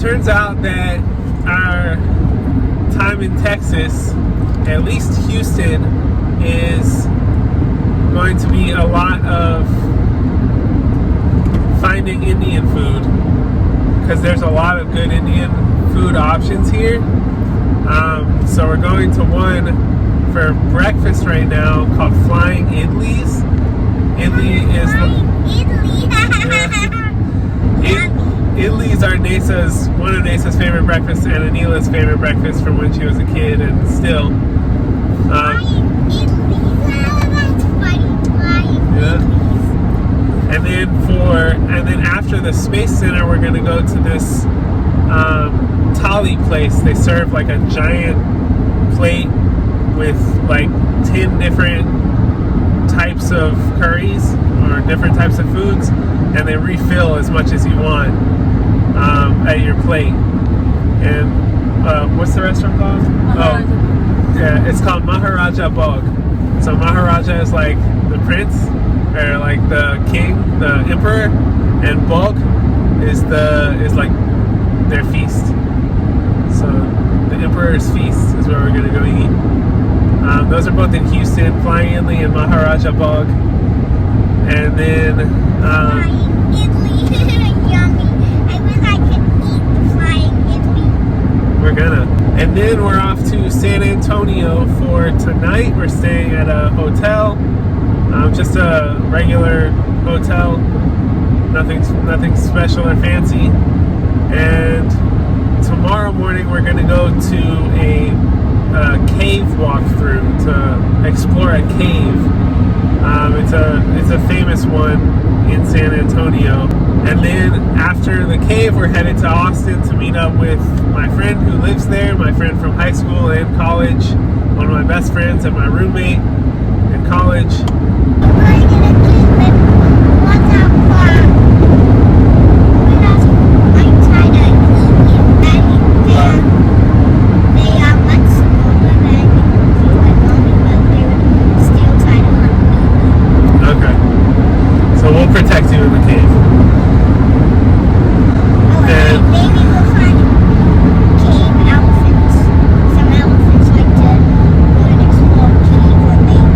turns out that our time in Texas, at least Houston, is going to be a lot of finding Indian food, because there's a lot of good Indian food options here. So we're going to one for breakfast right now called Flying Idlis. Idli is Idlis are one of Nesa's favorite breakfasts and Anila's favorite breakfast from when she was a kid, and still. And then after the Space Center, we're gonna go to this thali place. They serve like a giant plate with like 10 different types of curries or different types of foods, and they refill as much as you want at your plate. And what's the restaurant called? Yeah, it's called Maharaja Bog. So Maharaja is like the prince, or like the king, the emperor, and Bog is like their feast. So the Emperor's Feast is where we're gonna go eat. Those are both in Houston, Flying Idli and Maharaja Bog. And then Flying Idli, yummy. I wish I could eat the Flying Idli. We're gonna. And then we're off to San Antonio for tonight. We're staying at a hotel, just a regular hotel, nothing special or fancy. And tomorrow morning we're gonna go to a cave walkthrough to explore a cave. It's a famous one in San Antonio. And then after the cave, we're headed to Austin to meet up with my friend who lives there, my friend from high school and college, one of my best friends and my roommate in college. Protect you in the cave. And maybe we'll find cave elephants. Some elephants like to go and explore cave, or maybe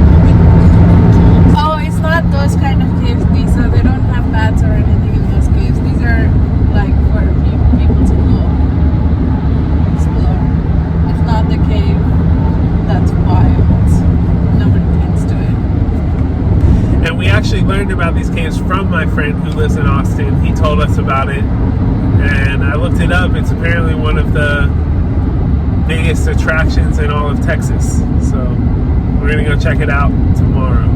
caves. Oh, it's not those kind of caves, Lisa. They don't have bats or anything in those caves. These are like for people to go explore. It's not the cave that's wild. Nobody tends to it. And we actually learned about these caves from my friend who lives in Austin. He told us about it, and I looked it up. It's apparently one of the biggest attractions in all of Texas. So we're gonna go check it out tomorrow.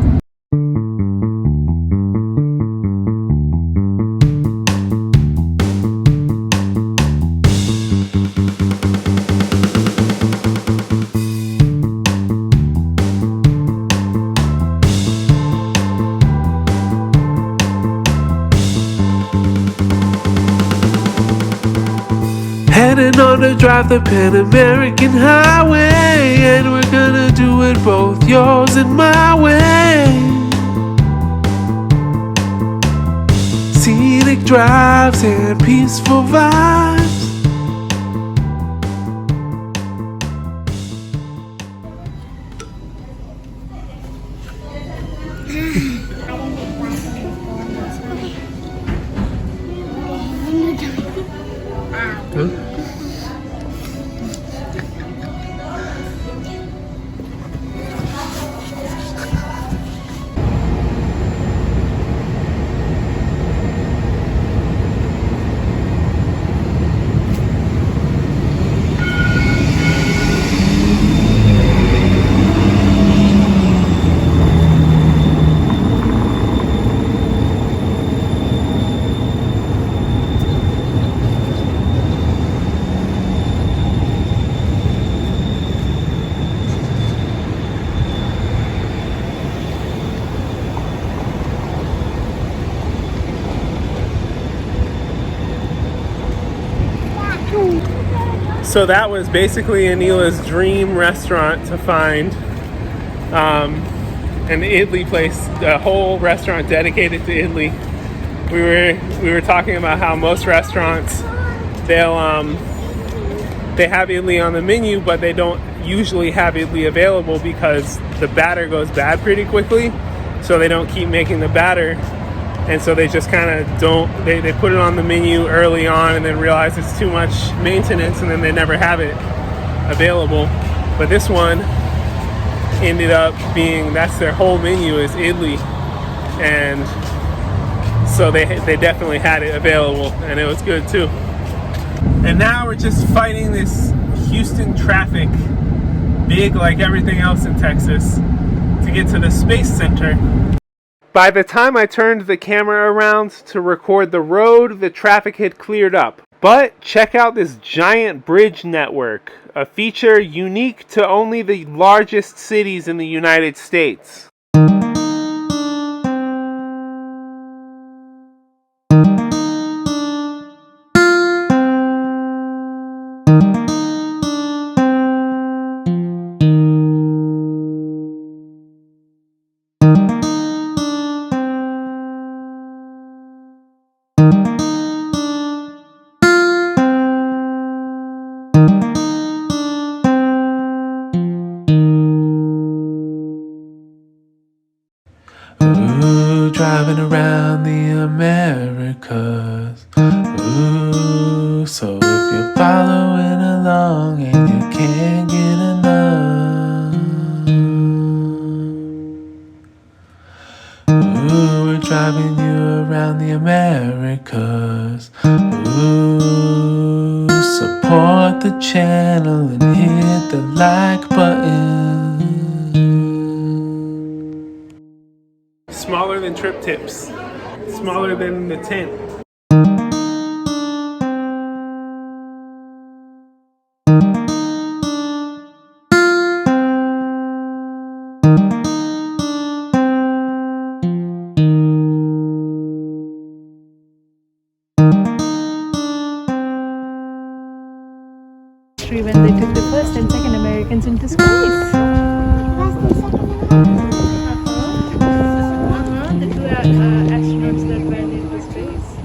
Heading on to drive the Pan American Highway, and we're gonna do it both yours and my way. Scenic drives and peaceful vibes. So that was basically Anila's dream restaurant to find, an idli place, a whole restaurant dedicated to idli. We were talking about how most restaurants they have idli on the menu, but they don't usually have idli available because the batter goes bad pretty quickly. So they don't keep making the batter, and so they just kind of don't. They put it on the menu early on, and then realize it's too much maintenance, and then they never have it available. But this one ended up being, that's their whole menu is idli, and so they definitely had it available, and it was good too. And now we're just fighting this Houston traffic, big like everything else in Texas, to get to the Space Center. By the time I turned the camera around to record the road, the traffic had cleared up. But check out this giant bridge network, a feature unique to only the largest cities in the United States. Ooh, driving around the Americas. Ooh, so if you're following along and you can't get enough. Ooh, we're driving you around the Americas. Ooh, support the channel and hit the like button. Smaller than trip tips, smaller than the tent. When they took the first and second Americans into space. The two astronauts that went into space.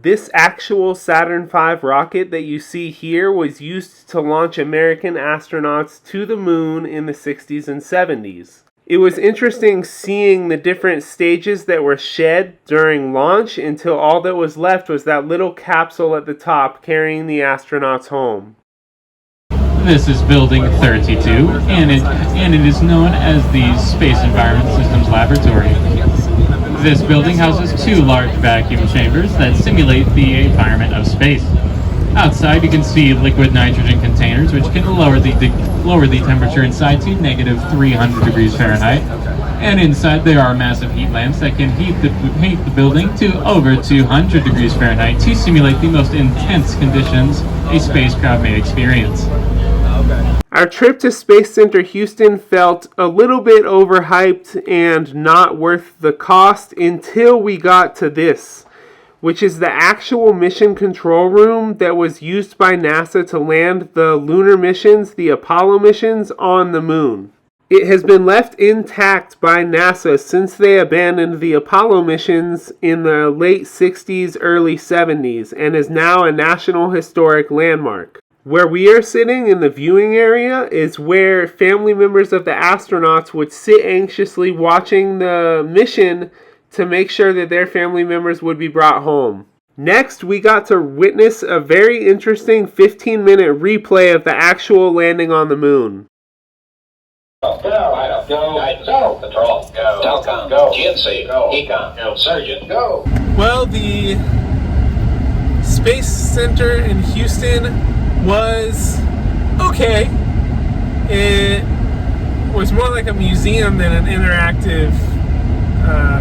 This actual Saturn V rocket that you see here was used to launch American astronauts to the moon in the 60s and 70s. It was interesting seeing the different stages that were shed during launch until all that was left was that little capsule at the top carrying the astronauts home. This is Building 32, and it is known as the Space Environment Systems Laboratory. This building houses two large vacuum chambers that simulate the environment of space. Outside, you can see liquid nitrogen containers, which can lower the temperature inside to negative 300 degrees Fahrenheit. And inside, there are massive heat lamps that can heat the building to over 200 degrees Fahrenheit to simulate the most intense conditions a spacecraft may experience. Our trip to Space Center Houston felt a little bit overhyped and not worth the cost until we got to this, which is the actual mission control room that was used by NASA to land the lunar missions, the Apollo missions, on the moon. It has been left intact by NASA since they abandoned the Apollo missions in the late 60s, early 70s, and is now a National Historic Landmark. Where we are sitting in the viewing area is where family members of the astronauts would sit anxiously watching the mission to make sure that their family members would be brought home. Next, we got to witness a very interesting 15-minute replay of the actual landing on the moon. Go, Item, go, Guidance, go, Control, go, Telcom, go, GNC, go, Econ, go, Surgeon, go. Well, the Space Center in Houston was okay. It was more like a museum than an interactive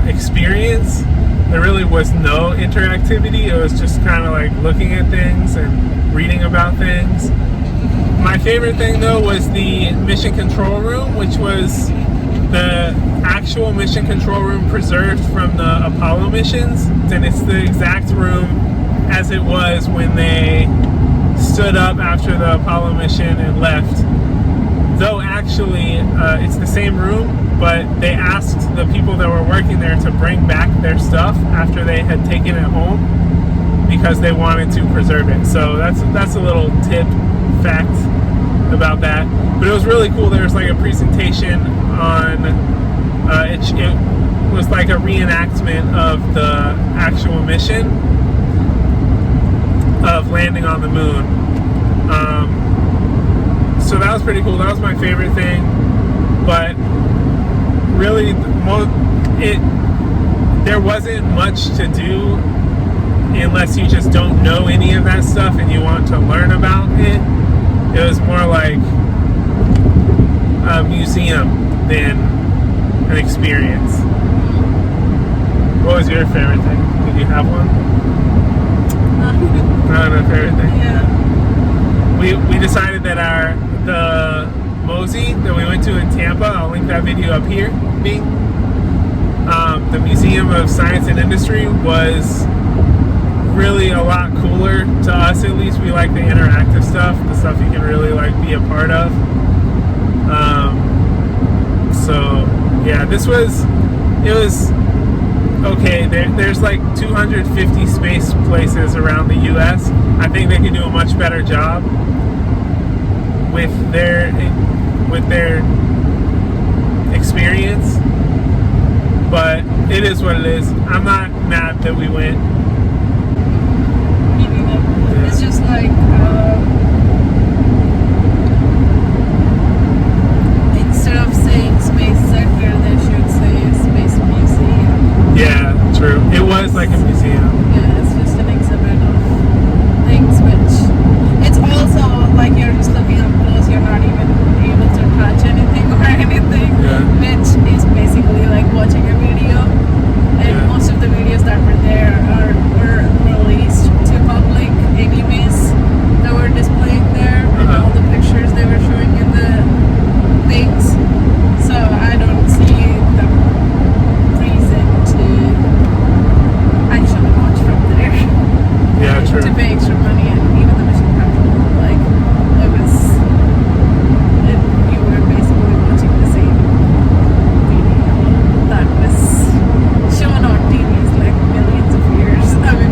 experience. There really was no interactivity. It was just kind of like looking at things and reading about things. My favorite thing though was the mission control room, which was the actual mission control room preserved from the Apollo missions, and it's the exact room as it was when they stood up after the Apollo mission and left. Though actually it's the same room, but they asked the people that were working there to bring back their stuff after they had taken it home. because they wanted to preserve it. So that's a little tip fact about that. But it was really cool. There was like a presentation on it was like a reenactment of the actual mission of landing on the moon. So that was pretty cool. That was my favorite thing. But really, there wasn't much to do unless you just don't know any of that stuff and you want to learn about it. It was more like a museum than an experience. What was your favorite thing? Did you have one? No, favorite thing. Yeah. We decided that the Mosey that we went to in Tampa, I'll link that video up here, the Museum of Science and Industry was really a lot cooler to us. At least we like the interactive stuff, the stuff you can really like be a part of. So yeah, it was okay. There's like 250 space places around the U.S. I think they could do a much better job with their experience, but it is what it is. I'm not mad that we went. Me neither. Yeah. It's just like instead of saying space center, they should say space museum. Yeah, true. It was like a museum. Yeah, it's just an exhibit of things, which it's also like you're just looking up close. You're not even able to touch anything or anything, Yeah. which is basically like watching a video. And Yeah. most of the videos that were there were released to public anyways, that were displayed there, and all the pictures they were showing in the things. So I don't see the reason to actually watch from there. Yeah, true. To pay extra money, and even the mission control, like you were basically watching the same video that was shown on TVs like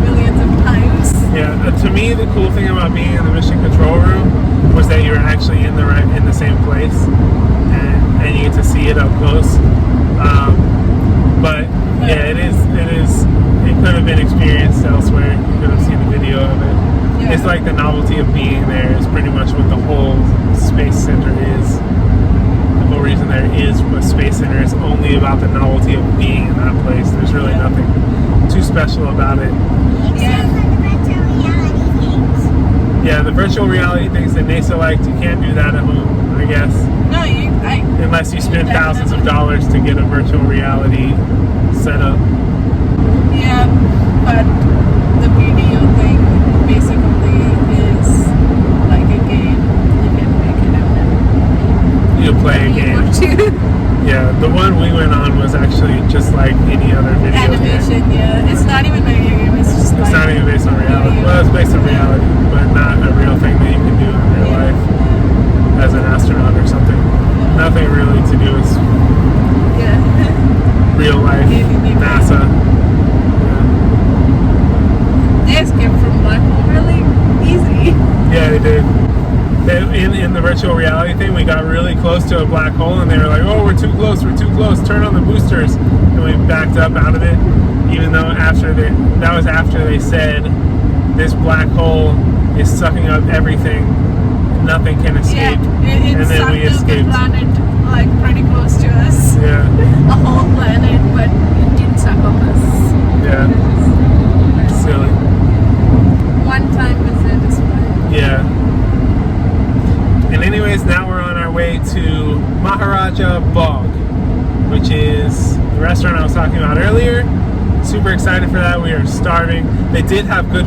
millions of times. Yeah, to me, the cool thing about being in the mission control room was that you were actually in the same place, and you get to see it up close. But yeah, it could have been experienced elsewhere. You could have seen the video of it. Yeah. It's like the novelty of being there is pretty much what the whole Space Center is. The whole reason there is a Space Center is only about the novelty of being in that place. There's really nothing too special about it. Except for the virtual reality things. Yeah, the virtual reality things that NASA liked, you can't do that at home, I guess. No, Unless you spend thousands of dollars to get a virtual reality setup. yeah, but the video thing basically is like a game. You can make it up You play a and game. you want to. Yeah, the one we went on was actually just like any other video Animation, game. yeah. It's not even a game, it's just It's like not even based on reality. video. Well, it's based on reality, but not a real thing that you can do in real Yeah. life as an astronaut or something. Nothing really to do with Yeah. real life Anything. NASA. They escaped from black hole really easy. Yeah, they did. In the virtual reality thing, we got really close to a black hole, and they were like, "Oh, we're too close! Turn on the boosters!" And we backed up out of it. Even though that was after they said this black hole is sucking up everything, nothing can escape. Yeah, it and then we sucked up the escaped. planet like pretty close to us. Yeah, A whole planet, but it didn't suck up us. yeah, silly. One time visit is fine. Yeah. And anyways, now we're on our way to Maharaja Bog, which is the restaurant I was talking about earlier. Super excited for that. We are starving. They did have good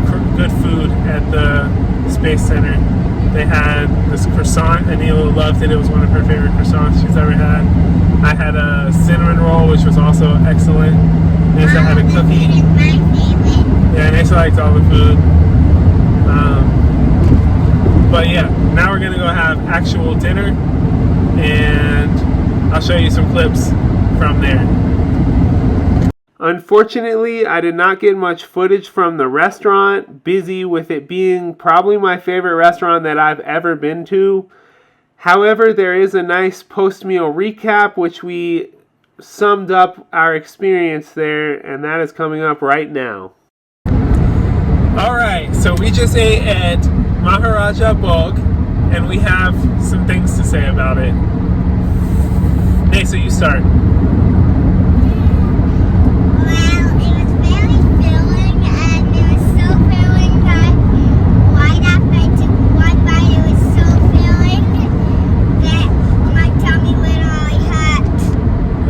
food at the Space Center. They had this croissant. Anila loved it. It was one of her favorite croissants she's ever had. I had a cinnamon roll, which was also excellent. Nasa had a cookie. This is my favorite. Yeah, Nasa liked all the food. But yeah, now we're gonna go have actual dinner, and I'll show you some clips from there. Unfortunately, I did not get much footage from the restaurant, busy with it being probably my favorite restaurant that I've ever been to. However, there is a nice post-meal recap, which we summed up our experience there, and that is coming up right now. Alright, so we just ate at Maharaja Bhog, and we have some things to say about it. Nesa, you start.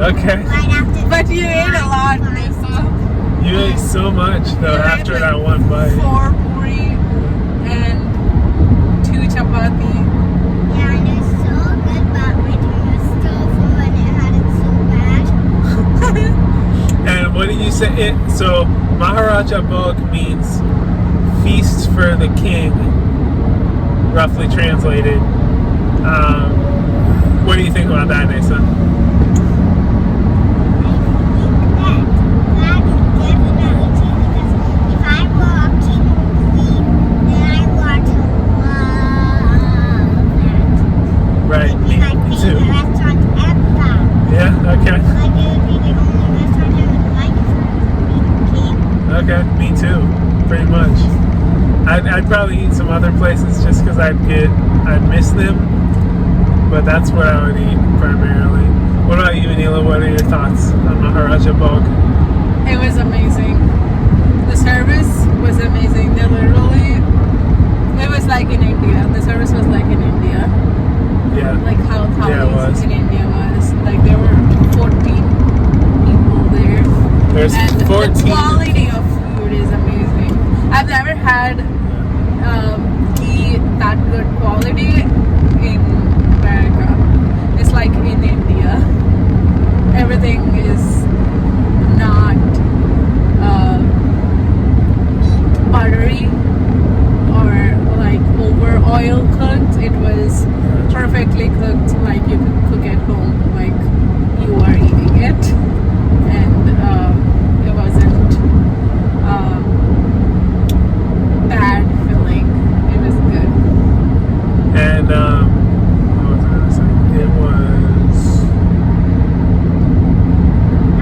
Okay. But you ate a lot, Nesa. You ate so much though after that one bite. 4 puri and 2 chapati. Yeah, and it was so good, but my tummy was so full and it had it so bad. And what did you say? So Maharaja Bhog means feast for the king, roughly translated. What do you think about that, Nesa? Right, me too. Yeah, okay. Okay, me too, pretty much. I'd probably eat some other places just because I'd miss them, but that's what I would eat primarily. What about you, Anila? What are your thoughts on Maharaja Bhog? It was amazing. The service was amazing. They literally, it was like in India. The service was like in India. Yeah. Like how was. in India was. Like there were 14 people there. There's and 14. The quality of food is amazing. I've never had ghee that good quality in America. It's like in India. Everything is not buttery or like over oil cooked. It was perfectly cooked, like you could cook at home, like you are eating it, and it wasn't bad filling. It was good. And what was I gonna say?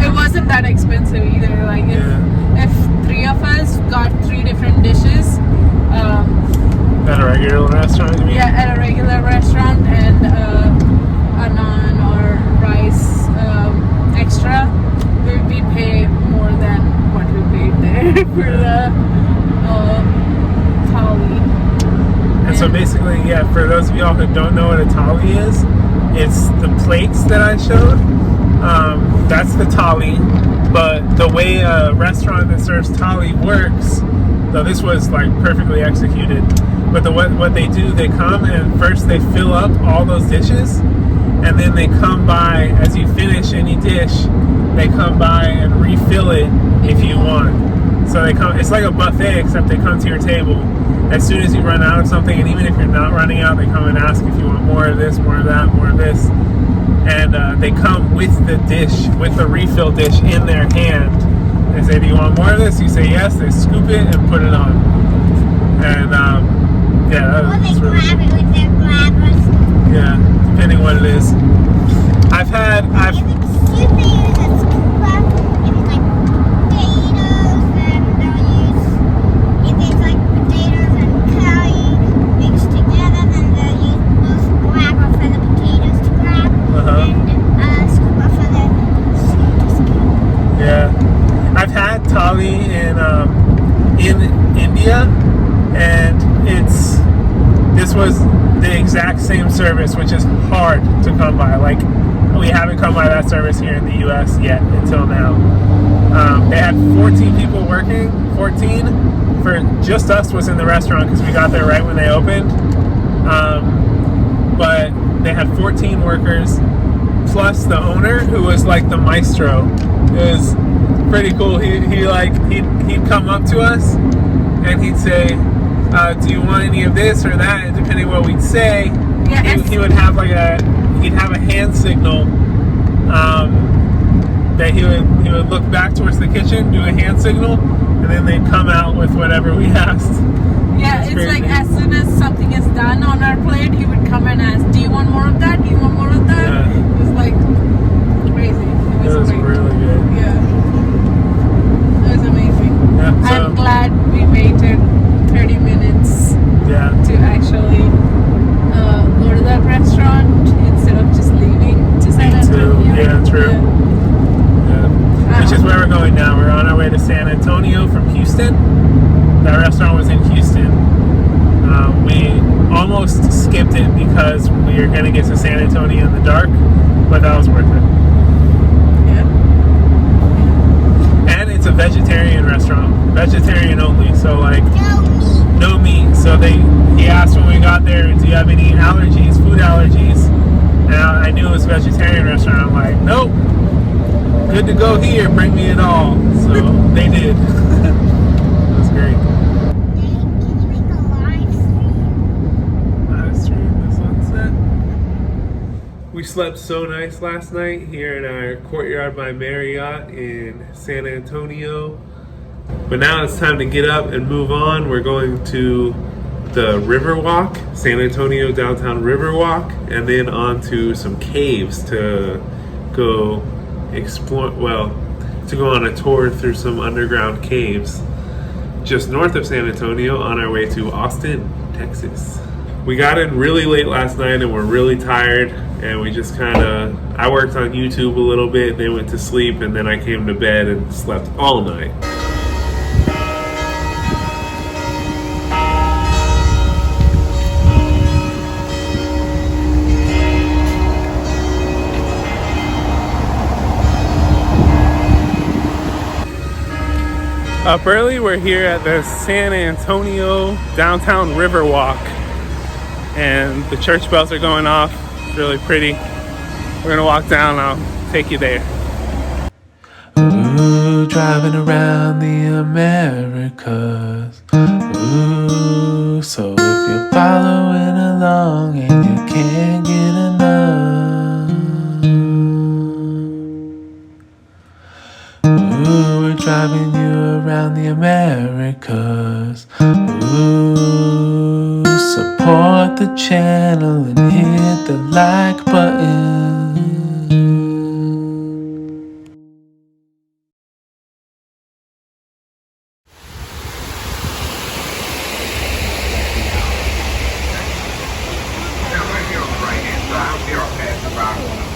It wasn't that expensive either. Like if 3 of us got 3 different dishes. At a regular restaurant, you mean? Yeah, at a regular restaurant, and a naan or rice extra, we pay more than what we paid there for the thali. And so basically, yeah, for those of y'all who don't know what a thali is, it's the plates that I showed. That's the thali, but the way a restaurant that serves thali works, though this was like perfectly executed, but what they do, they come and first they fill up all those dishes, and then they come by, as you finish any dish, they come by and refill it if you want. So they come, it's like a buffet, except they come to your table as soon as you run out of something, and even if you're not running out, they come and ask if you want more of this, more of that, more of this. And they come with the dish, with the refill dish in their hand. They say, do you want more of this? You say yes, they scoop it and put it on. And yeah, Or they that's really grab cool. it with their grabbers. Yeah, depending what it is. I've If it's soup, they use a scuba. If it's like potatoes, then they'll use. If it's like potatoes and curry mixed together, then they'll use both grabber for the potatoes to grab and scuba for the soup to scoop. Yeah, I've had thali in India, and this was the exact same service, which is hard to come by. Like, we haven't come by that service here in the U.S. yet until now. They had 14 people working. 14 for just us was in the restaurant because we got there right when they opened. But they had 14 workers plus the owner, who was like the maestro. It was pretty cool. He'd come up to us and he'd say, do you want any of this or that? And depending what we'd say, he would have he'd have a hand signal that he would look back towards the kitchen, do a hand signal, and then they'd come out with whatever we asked. Yeah, it's crazy. like as soon as something is done on our plate, he would come and ask, "Do you want more of that? Do you want more of that?" Yeah. It was like crazy. It was great. really good. Yeah, it was amazing. Yeah, so, I'm glad we waited 30 minutes yeah. to actually go to that restaurant instead of just leaving to San Antonio. Yeah, true. Yeah. Which is where we're going now. We're on our way to San Antonio from Houston. That restaurant was in Houston. We almost skipped it because we were going to get to San Antonio in the dark, but that was worth it. Yeah. And it's a vegetarian restaurant, vegetarian only. So like no meat. So he asked when we got there, "Do you have any allergies, food allergies?" And I knew it was a vegetarian restaurant. I'm like, "Nope, good to go here. Bring me it all." So they did. It was great. Can you make a live stream? Live stream the sunset. We slept so nice last night here in our Courtyard by Marriott in San Antonio. But now it's time to get up and move on. We're going to the Riverwalk, San Antonio downtown Riverwalk, and then on to some caves to go explore, to go on a tour through some underground caves just north of San Antonio on our way to Austin, Texas. We got in really late last night and we're really tired, and we just I worked on YouTube a little bit, then went to sleep, and then I came to bed and slept all night. Up early, we're here at the San Antonio downtown Riverwalk, and the church bells are going off. It's really pretty. We're gonna walk down, I'll take you there. Ooh, driving around the Americas. Ooh, so if you're following along and you can't get enough. Ooh, we're driving you around the Americas. Ooh, support the channel and hit the like button.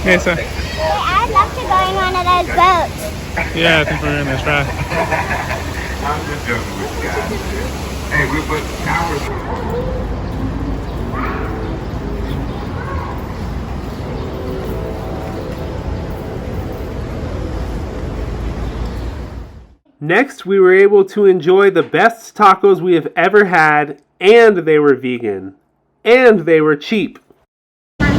Hey, sir. Hey, I'd love to go in one of those boats. Yeah, I think we're gonna try. I'm just joking with you guys. Hey, we put hours. Next, we were able to enjoy the best tacos we have ever had, and they were vegan. And they were cheap. Got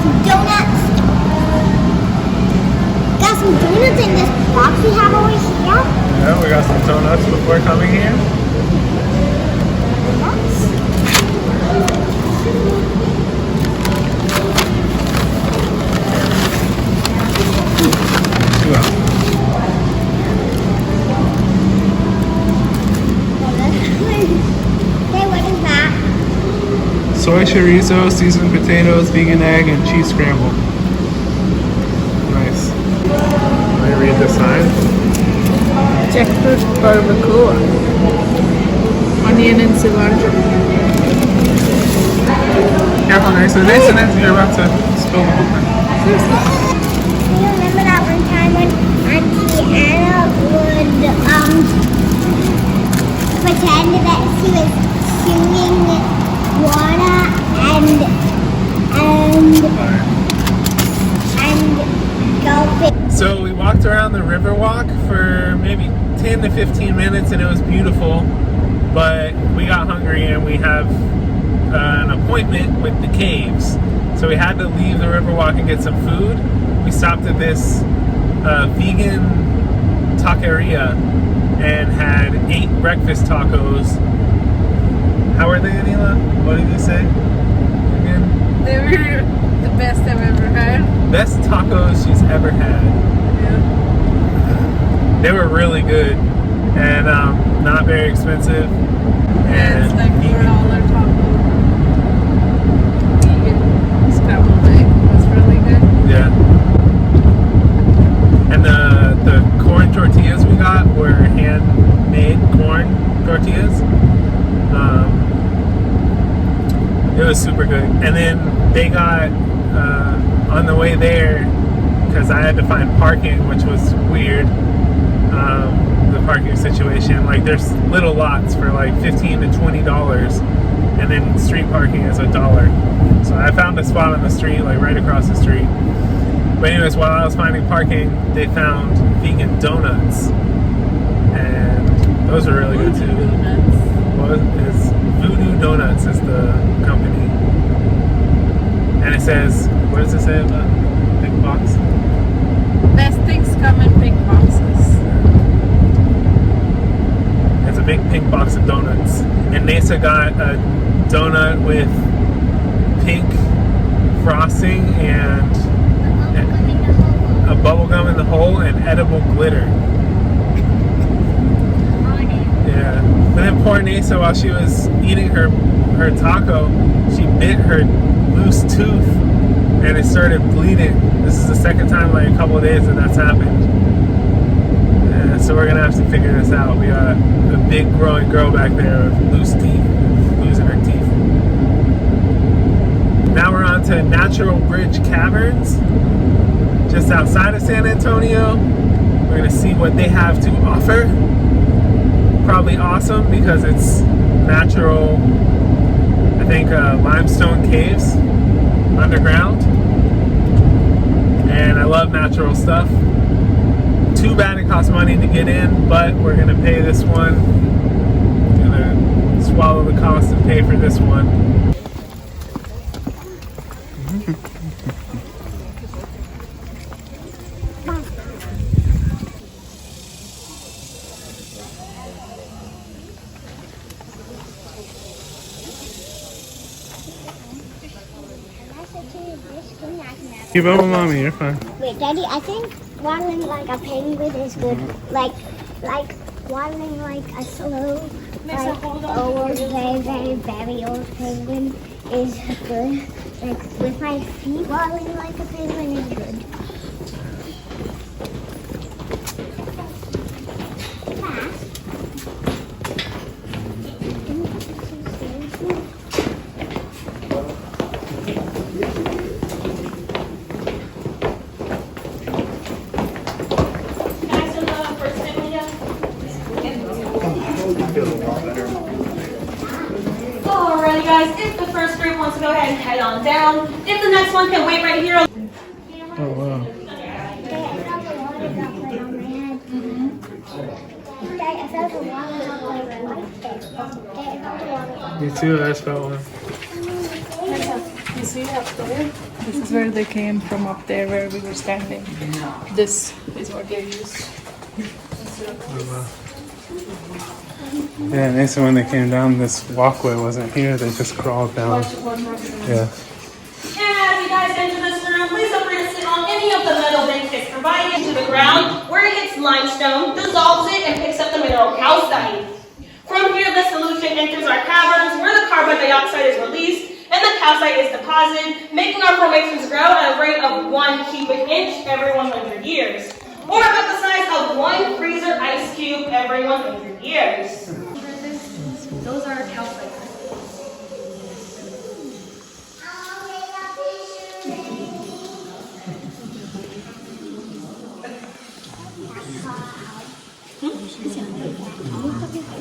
some donuts. Got some donuts in this box we have over here. Yeah, we got some donuts before coming here. Hey, what is that? Soy chorizo, seasoned potatoes, vegan egg, and cheese scramble. Nice. Let me read the sign. Jackfruit barbacoa, onion and cilantro. Careful, Nathan. Nathan, you're about to spill the whole thing. Do you remember that one time when Auntie Anna would pretend that she was shooting water and gulping? So we walked around the Riverwalk for maybe 10 to 15 minutes, and it was beautiful. But we got hungry, and we have an appointment with the caves. So we had to leave the Riverwalk and get some food. We stopped at this vegan taqueria and had 8 breakfast tacos. How were they, Anila? What did you say? Again? the best I've ever had. Best tacos she's ever had. Yeah. They were really good and not very expensive. And it's like vegan. $4 taco. Vegan scrambled egg was really good. Yeah. And the corn tortillas we got were handmade corn tortillas. It was super good. And then they got on the way there, because I had to find parking, which was weird. The parking situation, like there's little lots for like $15 to $20, and then street parking is $1. So I found a spot on the street, like right across the street. But anyways, while I was finding parking, they found vegan donuts, and those are really good too. Donuts. What is Voodoo Donuts is the company, and it says, what does it say about big box? Best things come in big boxes. It's a big pink box of donuts, and Nasa got a donut with pink frosting and a bubble gum in the hole and edible glitter. Yeah. But then poor Nasa, while she was eating her taco, she bit her loose tooth and it started bleeding. This is the second time in like a couple of days that that's happened. And so we're gonna have to figure this out. We got a big growing girl back there with loose teeth, losing her teeth. Now we're on to Natural Bridge Caverns, just outside of San Antonio. We're gonna see what they have to offer. Probably awesome because it's natural, I think limestone caves underground, and I love natural stuff. Too bad it costs money to get in, but we're gonna pay this one. Gonna swallow the cost and pay for this one. Keep up with mommy, you're fine. Wait, Daddy, I think waddling like a penguin is good. Like waddling like a slow, like old, very, very, very old penguin is good. Like with my feet waddling like a penguin is good. Fast. Alrighty guys, if the first group wants to go ahead and head on down, if the next one can wait right here. Oh wow. I felt the water droplet right there. Me too, I just felt one. You see up there? This is where they came from, up there where we were standing. This is what they used. Oh wow. Yeah, and so when they came down, this walkway wasn't here, they just crawled down. Yeah. And as you guys enter this room, please feel free to sit on any of the metal benches provided to the ground, where it hits limestone, dissolves it, and picks up the mineral calcite. From here, the solution enters our caverns, where the carbon dioxide is released, and the calcite is deposited, making our formations grow at a rate of 1 cubic inch every 100 years. Or about the size of 1 freezer ice cube every 100 years. Those are calcite.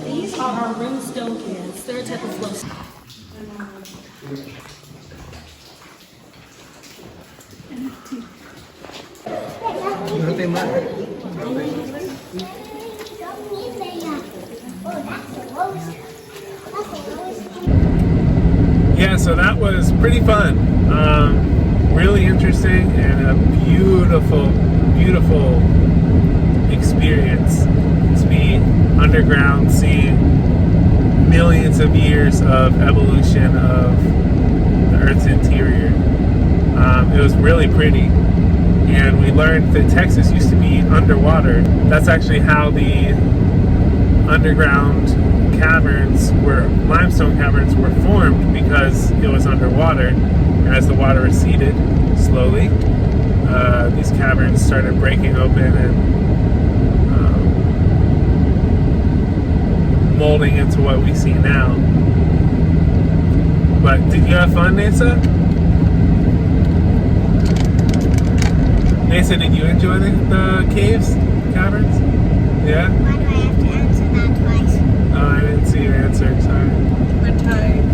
These are our rimstone cans. They're a type of flow. Nothing matter. Yeah, so that was pretty fun. Really interesting and a beautiful, beautiful experience to be underground, seeing millions of years of evolution of the Earth's interior. It was really pretty. And we learned that Texas used to be underwater. That's actually how the underground caverns limestone caverns were formed, because it was underwater. As the water receded slowly, these caverns started breaking open and molding into what we see now. But did you have fun, Nasa? Nasa, did you enjoy the caves, caverns? Yeah? Why do I have to answer that twice? Oh, I didn't see your answer, sorry. We're tired.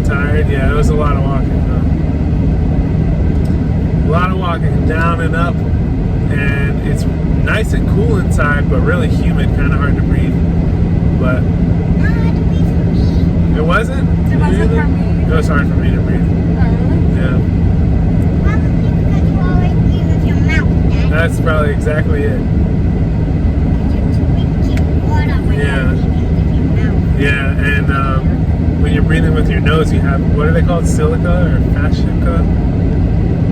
Tired? Yeah, it was a lot of walking, though. A lot of walking down and up, and it's nice and cool inside, but really humid, kind of hard to breathe. But Not hard to breathe for me. it wasn't? It wasn't for me. It was hard for me to breathe. Yeah, Probably because you always breathe with your mouth, Dad. that's probably exactly it. You're drinking water when Yeah. you're breathing with your mouth. Yeah, and when you're breathing with your nose, you have, what are they called? Silica or fascia?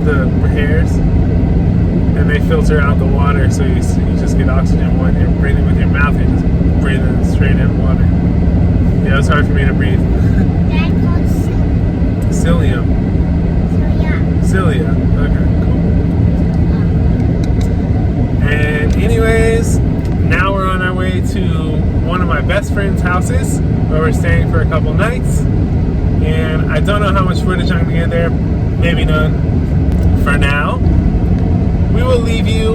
The hairs. And they filter out the water, so you just get oxygen. When you're breathing with your mouth, you're just breathing straight in water. Yeah, it was hard for me to breathe. Dad called Cilium. Cilia. Okay, cool. And anyways, now we're on our way to one of my best friend's houses, where we're staying for a couple nights. And I don't know how much footage I'm gonna get there. Maybe none. For now, we will leave you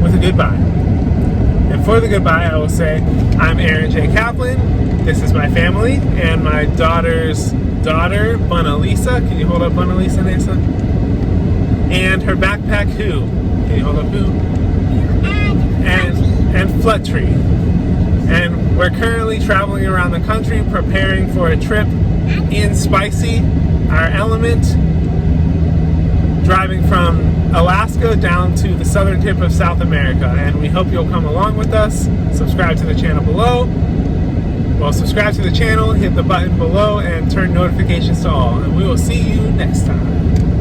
with a goodbye. And for the goodbye, I will say, I'm Aaron J. Kaplan. This is my family and my daughter's daughter, Bunalisa. Can you hold up Bunalisa, Nasa? And her backpack, Who? Can you hold up Who? And Fluttree. And we're currently traveling around the country, preparing for a trip in Spicy, our element, driving from Alaska down to the southern tip of South America. And we hope you'll come along with us. Subscribe to the channel below. Well, subscribe to the channel, hit the button below, and turn notifications to all. And we will see you next time.